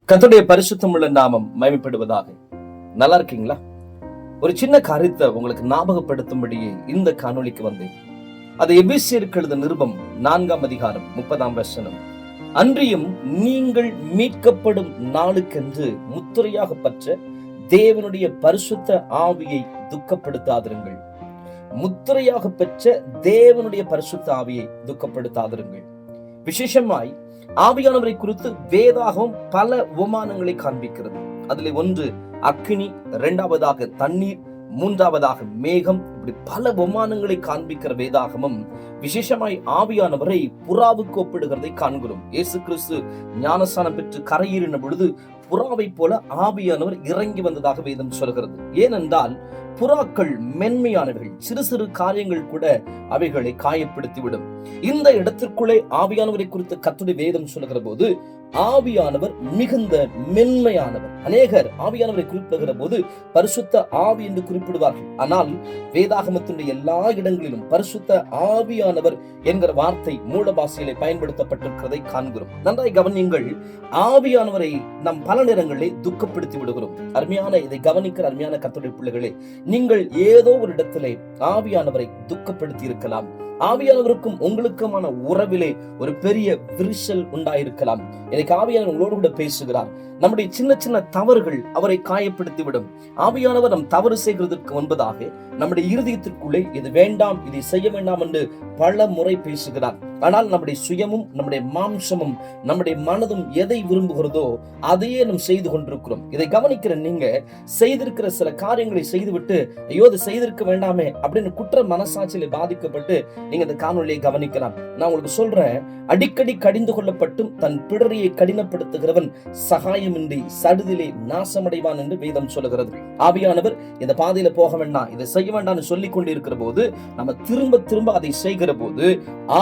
கர்த்தருடைய பரிசுத்தமுள்ள நாமம் மகிமைப்படுவதாக. நல்லா இருக்கீங்களா? ஒரு சின்ன காரியத்தை உங்களுக்கு ஞாபகப்படுத்தும்படியே இந்த காணொளிக்கு வந்தேன். அது எபேசியருக்கு எழுதின நிருபம் 4ஆம் அதிகாரம் 30ஆம் வசனம். அன்றியும் நீங்கள் மீட்கப்படும் நாளுக்கென்று முத்திரையாக பெற்ற தேவனுடைய பரிசுத்த ஆவியை துக்கப்படுத்தாதிருங்கள். முத்திரையாக பெற்ற தேவனுடைய பரிசுத்த ஆவியை துக்கப்படுத்தாதிருங்கள். விசேஷமாய் ஆவியானவரை குறித்து வேதாகமம் பல உபமானங்களை காண்பிக்கிறது. அதிலே ஒன்று அக்கினி, இரண்டாவதாக தண்ணீர், மூன்றாவதாக மேகம், இப்படி பல உபமானங்களை காண்பிக்கிற வேதாகமம் விசேஷமாய் ஆவியானவரை புறாவுக்கு ஒப்பிடுகிறதை காண்கிறோம். இயேசு கிறிஸ்து ஞானஸ்நானம் பெற்று கரையேறின பொழுது புறாவை போல ஆவியானவர் இறங்கி வந்ததாக வேதம் சொல்கிறது. ஏனென்றால் புறாக்கள் மென்மையானவர்கள், சிறு சிறு காரியங்கள் கூட அவைகளை காயப்படுத்திவிடும். இந்த இடத்திற்குள்ளே ஆவியானவரை குறித்து கர்த்தருடைய வேதம் சொல்லுகிற போது ஆவியானவர் மிகுந்த மென்மையானவர். அநேகர் ஆவியானவரை குறிப்பிடுகிற போது பரிசுத்த ஆவி என்று குறிப்பிடுவார்கள். ஆனால் வேதாகமத்தினுடைய எல்லா இடங்களிலும் பரிசுத்த ஆவியானவர் என்கிற வார்த்தை மூல பாஷையிலே பயன்படுத்தப்பட்டிருக்கிறதை காண்கிறோம். நன்றாய் கவனியுங்கள். ஆவியானவரை நாம் பல நேரங்களிலே துக்கப்படுத்தி விடுகிறோம். அருமையான இதை கவனிக்கிற அருமையான கர்த்தருடைய பிள்ளைகளே, நீங்கள் ஏதோ ஒரு இடத்திலே ஆவியானவரை துக்கப்படுத்தி இருக்கலாம். ஆவியானவருக்கும் உங்களுக்குமான உறவிலே ஒரு பெரிய விரிசல் உண்டாயிருக்கலாம். எனக்கு ஆவியானவர் உங்களோடு கூட பேசுகிறார். நம்முடைய சின்ன சின்ன தவறுகள் அவரை காயப்படுத்திவிடும். ஆவியானவர் நம் தவறு செய்கிறதற்கு முன்பதாக நம்முடைய இருதயத்திற்குள்ளே இது வேண்டாம், இதை செய்ய வேண்டாம் என்று பல முறை பேசுகிறார். ஆனால் நம்முடைய சுயமும் நம்முடைய மாம்சமும் நம்முடைய மனதும் எதை விரும்புகிறதோ அதையே நாம் செய்து கொண்டிருக்கிறோம். இதை கவனிக்கிற நீங்க செய்திருக்கிற சில காரியங்களை செய்துவிட்டு ஐயோ இது செய்திருக்க வேண்டாமே அப்படின்னு குற்ற மனசாட்சியில பாதிக்கப்பட்டு நீங்க இந்த காணொலியை கவனிக்கலாம். நான் உங்களுக்கு சொல்றேன், அடிக்கடி கடிந்து கொள்ளப்பட்டும் தன் பிடரியை கடினப்படுத்துகிறவன் சகாயமின்றி சடுதிலே நாசமடைவான் என்று வேதம் சொல்லுகிறது. ஆவியானவர் இந்த பாதையில போக வேண்டாம், இதை செய்ய வேண்டாம்னு சொல்லிக் கொண்டிருக்கிற போது நம்ம திரும்ப திரும்ப அதை செய்கிற போது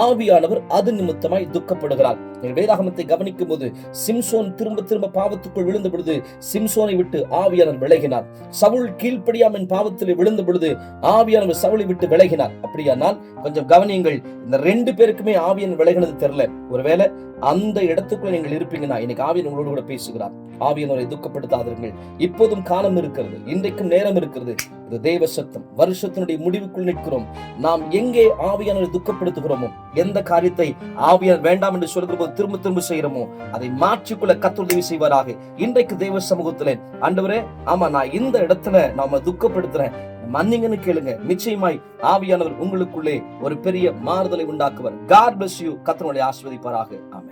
ஆவியானவர் அது நிமித்தமாய் துக்கப்படுகிறார். வேதாகமத்தை கவனிக்கும் போது சிம்சோன் திரும்ப திரும்ப பாவத்துக்குள் விழுந்த பொழுது சிம்சோனை விட்டு ஆவியானவர் விலகினார். சவுல் கீழ்ப்படியாமல் பாவத்தில் விழுந்த பொழுது ஆவியானவர் சவுலை விட்டு விலகினார். அப்படியானால் கொஞ்சம் கவனியுங்கள், இந்த ரெண்டு பேருக்குமே ஆவியானவர் விலகினது தெரியல. ஒருவேளை அந்த இடத்துக்குள்ள நீங்கள் இருப்பீங்கன்னா இன்னைக்கு ஆவியானவர் உங்களோடு கூட பேசுகிறார். ஆவியானவரை துக்கப்படுத்தாதீர்கள். இப்போதும் காலம் இருக்கிறது, இன்றைக்கும் நேரம் இருக்கிறது. இது தேவ சத்தம். வருஷத்தினுடைய முடிவுக்குள் நிற்கிறோம். நாம் எங்கே ஆவியானவரை துக்கப்படுத்துகிறோமோ, எந்த காரியத்தை ஆவியானவர் வேண்டாம் என்று சொல்கிற போது திரும்ப திரும்ப செய்கிறோமோ அதை மாற்றிக்கொள்ள கர்த்தர் உதவி செய்வாராக. இன்றைக்கு தேவ சமூகத்திலே ஆண்டவரே, ஆமா நான் இந்த இடத்துல நாம துக்கப்படுத்துறேன், மன்னிங்கன்னு கேளுங்க. நிச்சயமாய் ஆவியானவர் உங்களுக்குள்ளே ஒரு பெரிய மாறுதலை உண்டாக்குவார். God bless you. கர்த்தர் உங்களை ஆசீர்வதிப்பாராக. ஆமென்.